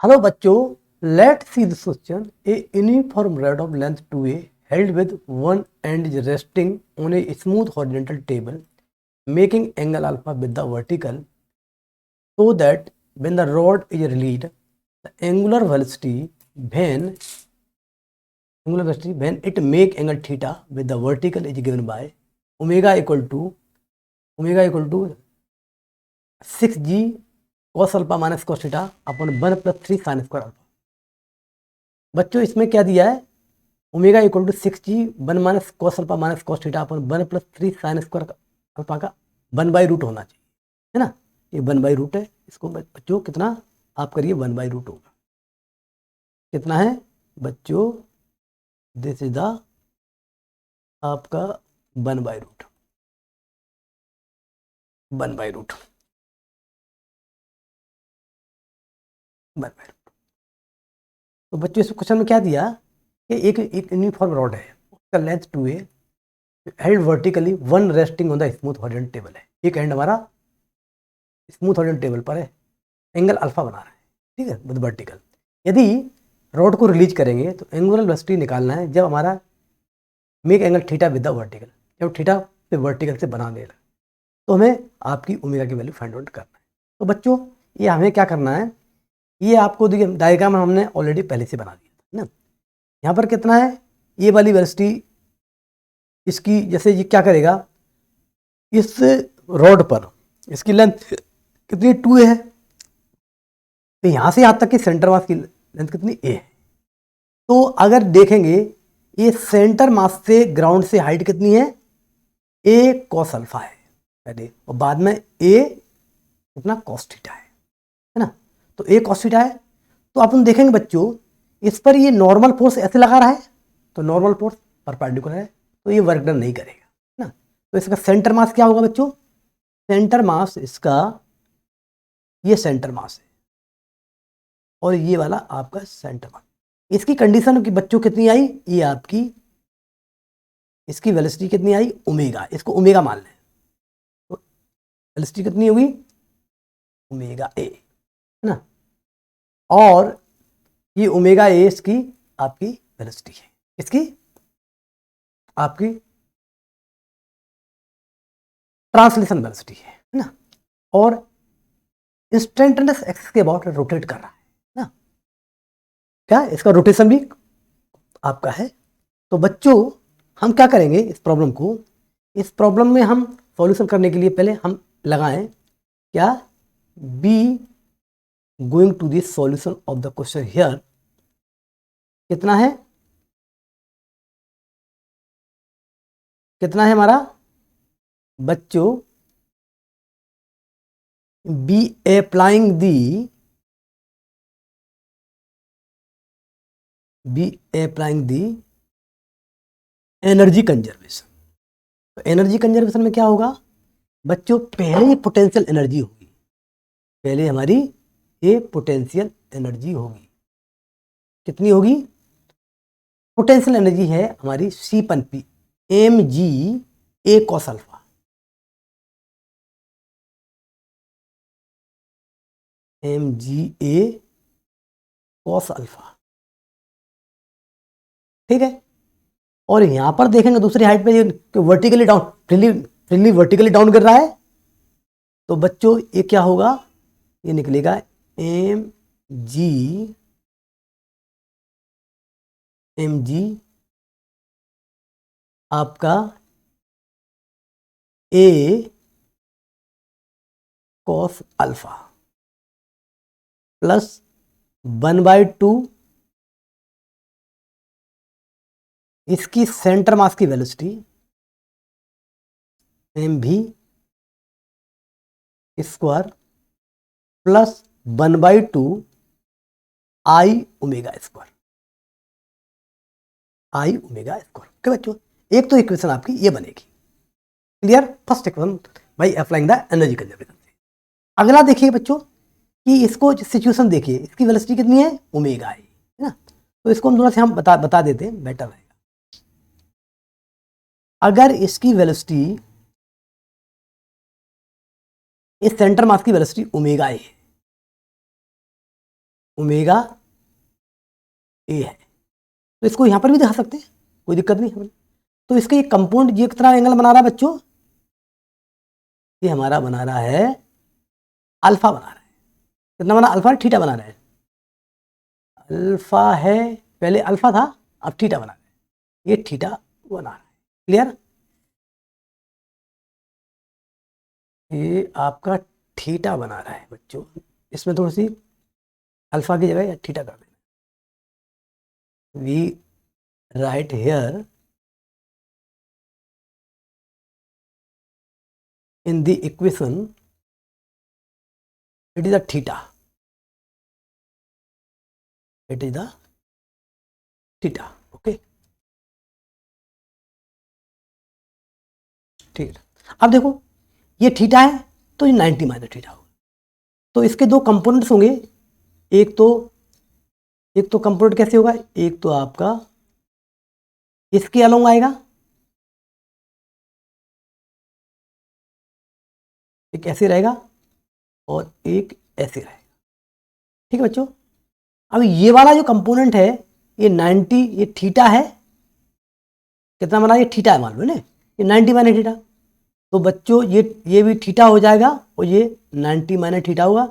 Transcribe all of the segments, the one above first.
Hello बच्चों, let see this question. A uniform rod of length 2a held with one end is resting on a smooth horizontal table making angle alpha with the vertical so that when the rod is released the when it make angle theta with the vertical is given by omega equal to 6g cos alpha minus cos theta upon 1 plus 3 sin square alpha। बच्चों इसमें क्या दिया है? Omega equal to 6g 1 minus cos alpha minus cos theta upon 1 plus 3 sine square alpha का 1/रूट होना चाहिए, है ना। ये 1/रूट है। इसको बच्चों कितना आप करिए, 1/रूट होगा। कितना है बच्चों? दिस इज द आपका 1/रूट 1/रूट 1/रूट। तो बच्चों इस क्वेश्चन में क्या दिया कि एक यूनिफॉर्म रॉड है, उसका length 2a held vertically, one resting on the smooth horizontal table है। एक एंड हमारा स्मूथ हॉरिजॉन्टल टेबल पर है, एंगल अल्फा बना रहा है, ठीक है, विद वर्टिकल। यदि रॉड को रिलीज करेंगे तो एंगुलर वेलोसिटी निकालना है जब हमारा make angle theta with the vertical, जब थीटा पे वर्टिकल से बना देगा तो हमें आपकी ओमेगा की वैल्यू फाइंड आउट करना है। तो बच्चों ये हमें क्या करना है, ये आपको देखिए डायग्राम हमने ऑलरेडी पहले से बना दिया था ना। यहाँ पर कितना है, ये वाली वेलोसिटी इसकी, जैसे ये क्या करेगा, इस रॉड पर इसकी लेंथ कितनी 2a है, तो यहाँ से यहाँ तक की सेंटर मास की लेंथ कितनी a है। तो अगर देखेंगे ये सेंटर मास से ग्राउंड से हाइट कितनी है, a cos अल्फा है पहले, और बाद में a कितना cos थीटा है ना। तो a cos थीटा है, तो अपन देखेंगे बच्चों इस पर ये नॉर्मल फोर्स ऐसे लगा रहा है, तो नॉर्मल फोर्स परपेंडिकुलर है, तो ये वर्क डन नहीं करेगा ना। तो इसका सेंटर मास क्या होगा बच्चों? सेंटर मास इसका, ये सेंटर मास है और ये वाला आपका सेंटर मास। इसकी कंडीशन की बच्चों कितनी आई, ये आपकी इसकी वेलोसिटी कितनी आई, ओमेगा, इसको ओमेगा मान लें। तो वेलोसिटी कितनी होगी, ओमेगा ए, है ना। और ये ओमेगा ए इसकी आपकी वेलोसिटी है, इसकी आपकी ट्रांसलेशन वेलोसिटी है ना। और इंस्टेंटेनियस एक्सिस के अबाउट रोटेट कर रहा है ना, क्या इसका रोटेशन भी आपका है। तो बच्चों हम क्या करेंगे इस प्रॉब्लम में हम सॉल्यूशन करने के लिए पहले हम लगाएं क्या, be going to this solution of the question here. कितना है, कितना है हमारा बच्चों, be applying the energy conservation. तो एनर्जी कंजर्वेशन में क्या होगा बच्चों, पहले पोटेंशियल एनर्जी होगी, पहले हमारी ये पोटेंशियल एनर्जी होगी। कितनी होगी? पोटेंशियल एनर्जी है हमारी C/P mg cos alpha, mg cos alpha, ठीक है। और यहां पर देखेंगे दूसरी हाइट पे vertically down, freely vertically down कर रहा है, तो बच्चों ये क्या होगा, ये निकलेगा mg आपका a cos अल्फा प्लस 1/2 इसकी सेंटर मास की वेलोसिटी mv स्क्वायर प्लस 1/2 आई ओमेगा स्क्वायर, ओके बच्चों। एक तो इक्वेशन आपकी ये बनेगी, clear. First equation by applying the energy conservation. अगला देखिए बच्चों कि इसको सिचुएशन देखिए, इसकी वेलोसिटी कितनी है, ओमेगा है ना। तो इसको हम थोड़ा सा हम बता देते हैं, बेटर रहेगा। अगर इसकी वेलोसिटी, इस सेंटर मास की वेलोसिटी ओमेगा है, ओमेगा ए है। तो इसको यहाँ पर भी दिखा सकते हैं, कोई दिक्कत नहीं है। तो इसका ये कंपाउंड ये कितना एंगल बना रहा है बच्चों, ये हमारा बना रहा है अल्फा बना रहा है। कितना बना, अल्फा थीटा बना रहा है। अल्फा है, पहले अल्फा था, अब थीटा बना रहा है, ये थीटा बना रहा है। क्लियर, ये आपका थीटा बना रहा है बच्चों। इसमें थोड़ी सी अल्फा की जगह थीटा कर देना। We write here in the equation it is a theta, it is the theta, okay। ठीक है, अब देखो ये थीटा है तो ये 90 माइनस थीटा होगा। तो इसके दो कंपोनेंट्स होंगे, एक तो कंपोनेंट कैसे होगा, एक तो आपका इसके अलोंग आएगा, एक ऐसे रहेगा और एक ऐसे रहेगा। ठीक है बच्चों, अब ये वाला जो कंपोनेंट है ये 90, ये थीटा है, कितना बना, ये थीटा है मान लो ना, ये 90 माइनस थीटा। तो बच्चों ये भी थीटा हो जाएगा और ये 90 माइनस थीटा होगा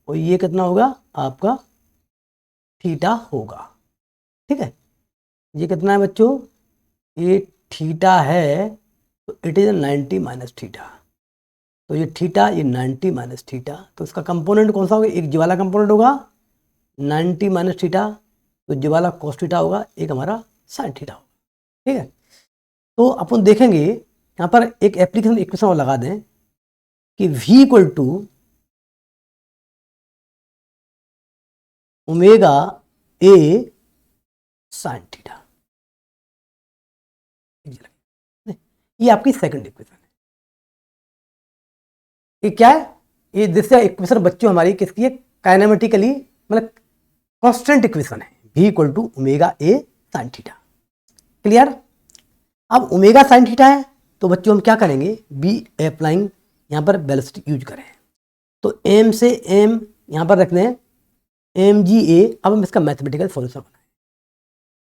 और ये कितना होगा आपका थीटा होगा। ठीक है, ये कितना है बच्चों, ये थीटा है तो इट इज 90 माइनस थीटा। तो ये थीटा, ये 90 माइनस थीटा, तो इसका कंपोनेंट कौन सा होगा, एक जी वाला कंपोनेंट होगा 90 माइनस थीटा, तो जी वाला कॉस थीटा होगा, एक हमारा साइन थीटा होगा। ठीक है, तो अपन देखेंगे यहाँ पर एक एप्लीकेशन इक्वेशन और लगा दें कि v equal to omega a sine theta, ये आपकी सेकंड इक्वेशन है। ये क्या है, ये जिससे इक्वेशन बच्चों हमारी किसकी है, काइनेमेटिकली मतलब कांस्टेंट इक्वेशन है, v equal to omega a sine theta. Clear, अब ओमेगा साइन थीटा है तो बच्चों हम क्या करेंगे, बी अप्लाइंग यहाँ पर वेलोसिटी यूज करें। तो m से m यहाँ पर रख दें mga। अब हम इसका मैथमेटिकल सॉल्यूशन बनाएं।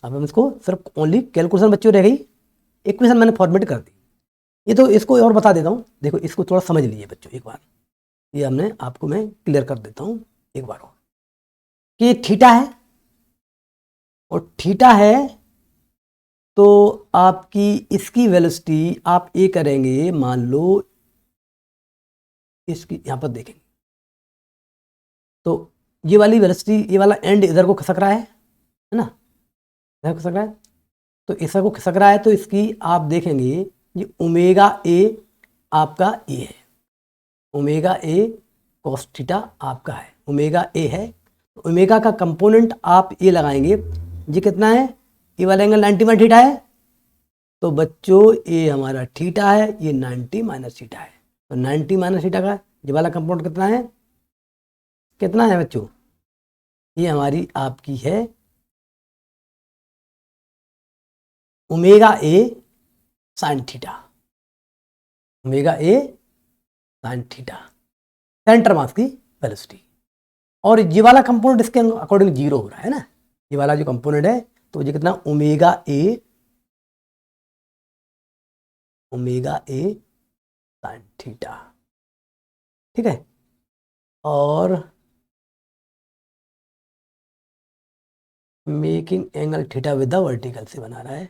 अब हम इसको सिर्फ ओनली कैलकुलेशन बच्चों रह गई, इक्वेशन मैंने फॉर्मेट कर दी। ये तो इसको और बता देता हूँ, देखो इसको थोड़ा समझ लीजिए बच्चों एक बार, ये हमने आपको मैं क्लियर कर देता हूँ एक बार और, कि ये थीटा है और थीटा है तो आपकी इसकी वेलोसिटी आप ये करेंगे, मान लो इसकी यहाँ पर देखेंगे तो ये वाली वेलोसिटी, ये वाला एंड इधर को खिसक रहा है ना, इधर खिसक रहा है, तो इधर को खिसक रहा है, तो इसकी आप देखेंगे ये ओमेगा ए आपका ए है, ओमेगा ए कॉस थीटा आपका है, ओमेगा ए है। तो ओमेगा का कंपोनेंट आप ये लगाएंगे, ये कितना है, ये वाला एंगल 90 माइनस थीटा है, तो बच्चों ये हमारा थीटा है, ये 90 माइनस थीटा है। तो 90 माइनस थीटा का ये वाला कंपाउंड कितना है, कितना है बच्चों, ये हमारी आपकी है omega a sine theta, omega a sine theta, centre mass की वेलोसिटी। और ये वाला कंपोनेंट इसके अकॉर्डिंग जीरो हो रहा है ना, ये वाला जो कंपोनेंट है तो ये कितना ओमेगा ए साइन थीटा। ठीक है, और making angle theta with the vertical से बना रहा है,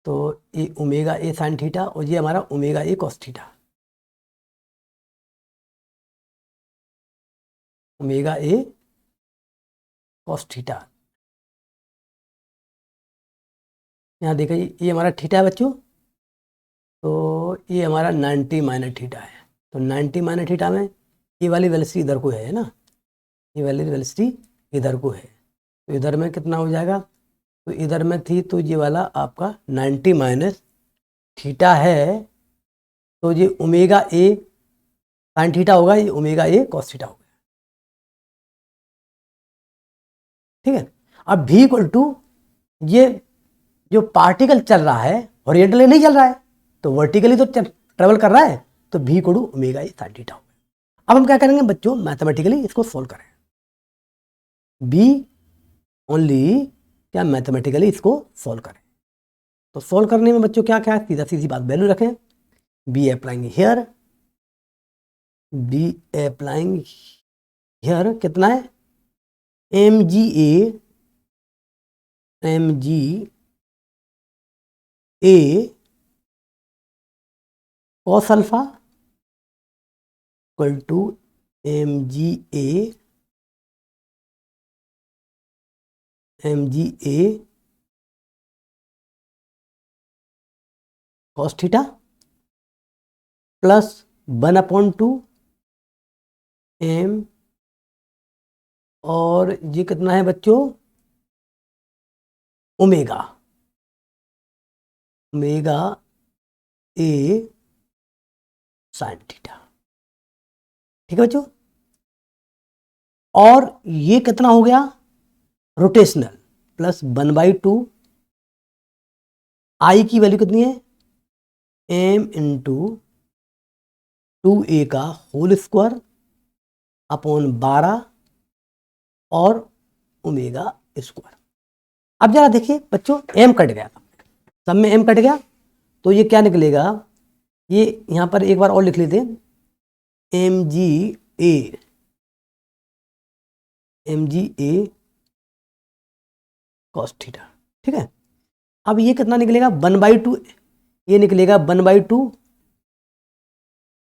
तो ये ओमेगा ए साइन थीटा और ये हमारा omega A cos theta, omega A cos theta. यहाँ देखिए ये हमारा थीटा है बच्चों, तो ये हमारा 90 माइनस थीटा है। तो 90 माइनस थीटा में ये वाली वेलोसिटी इधर को है ना, ये वाली वेलोसिटी इधर को है, तो इधर में कितना हो जाएगा, तो इधर में थी तो ये वाला आपका 90 माइनस थीटा है, तो ये ओमेगा ए साइन थीटा होगा, ये ओमेगा ए कॉस थीटा होगा। ठीक है, अब v इक्वल टू ये जो पार्टिकल चल रहा है हॉरिजॉन्टली नहीं चल रहा है, तो वर्टिकली तो ट्रेवल कर रहा है, तो v equal to omega a sine theta होगा। अब हम क्या करेंगे बच्चों, मैथमेटिकली इसको सोल्व करें। बी ओनली क्या मैथमेटिकली इसको सॉल्व करें। तो सॉल्व करने में बच्चों क्या क्या है, सीधा सीधी बात वैल्यू रखें, be applying here, be applying here कितना है, m g a cos alpha equal to m g a cos theta plus 1/2 m, और ये कितना है बच्चों, ओमेगा ए साइन थीटा। ठीक है बच्चों, और ये कितना हो गया, रोटेशनल, प्लस 1/2 आई की वैल्यू कितनी है, एम इंटू 2a का होल स्क्वायर अपॉन 12 और ओमेगा स्क्वायर। अब जरा देखिए बच्चों, एम कट गया, सब में एम कट गया, तो ये क्या निकलेगा, ये यहां पर एक बार और लिख लेते हैं, M g a cos theta. ठीक है, अब ये कितना निकलेगा, 1/2, ये निकलेगा 1/2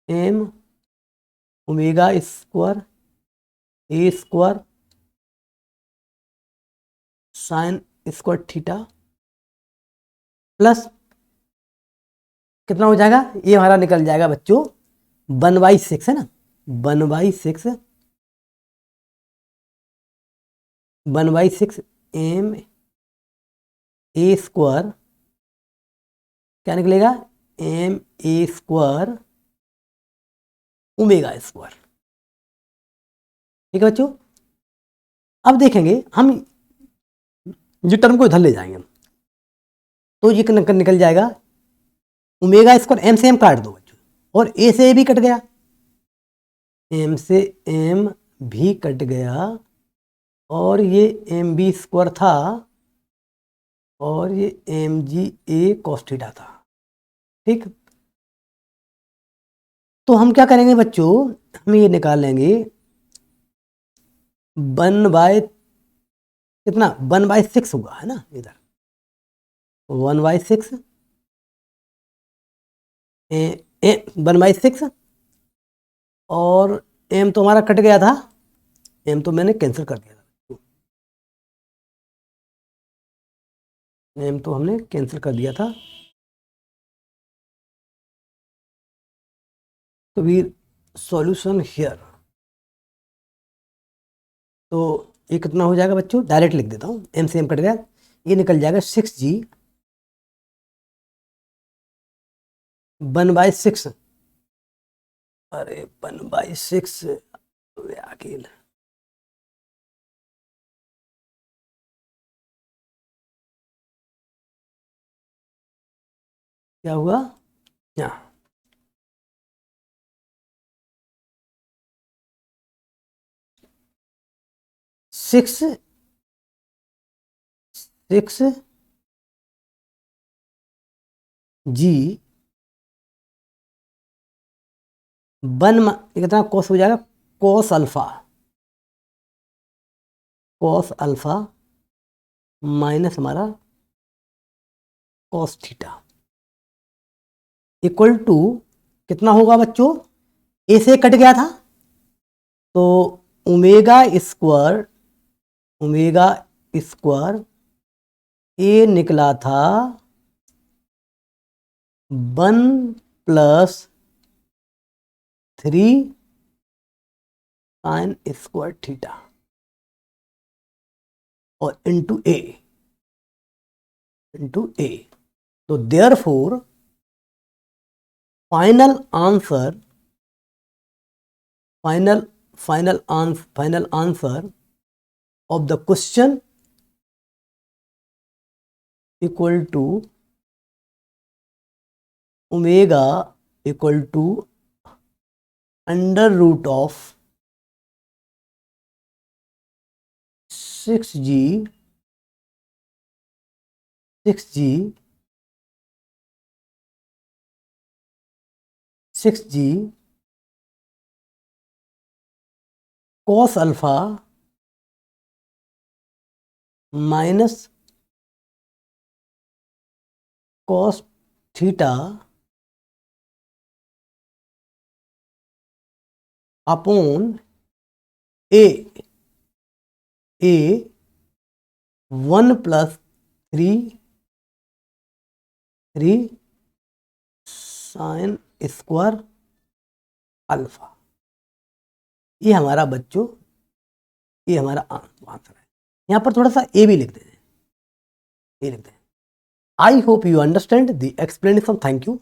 M omega square A square sine square theta, plus कितना हो जाएगा, ये हमारा निकल जाएगा बच्चों 1/6 है ना, 1/6 एम ए स्क्वायर, क्या निकलेगा, m a square omega square. ठीक है बच्चों, अब देखेंगे हम ये टर्म को इधर ले जाएंगे, तो ये निकल जाएगा ओमेगा स्क्वायर, एम से एम काट दो बच्चों, और ए से ए भी कट गया, एम से एम भी कट गया, और ये एम बी स्क्वायर था, और ये M g a cos theta था। ठीक, तो हम क्या करेंगे बच्चों, हम ये निकाल लेंगे 1/6 हुआ है ना इधर, 1/6 1/6, और एम तो हमारा कट गया था, एम तो मैंने कैंसिल कर दिया था, एम तो हमने कैंसिल कर दिया था, तो वी सॉल्यूशन हियर, तो ये कितना हो जाएगा बच्चों, डायरेक्ट लिख देता हूँ, एम से एम कट गया, ये निकल जाएगा 6G 1/6, अरे 1/6 अकेले, क्या हुआ यहाँ, 6 जी 1, ये कितना कॉस हो जाएगा, कॉस अल्फा माइनस हमारा कॉस थीटा इक्वल टू कितना होगा बच्चों, ए से कट गया था, तो ओमेगा स्क्वायर ए निकला था 1+3 साइन स्क्वायर थीटा और इंटू ए, तो therefore final answer of the question equal to omega equal to under root of 6g 6g cos alpha minus cos theta upon A 1 plus 3 sine square alpha. ये हमारा बच्चों, ये हमारा answer है। यहाँ पर थोड़ा सा ए भी लिख देते हैं, I hope you understand the explanation. Thank you.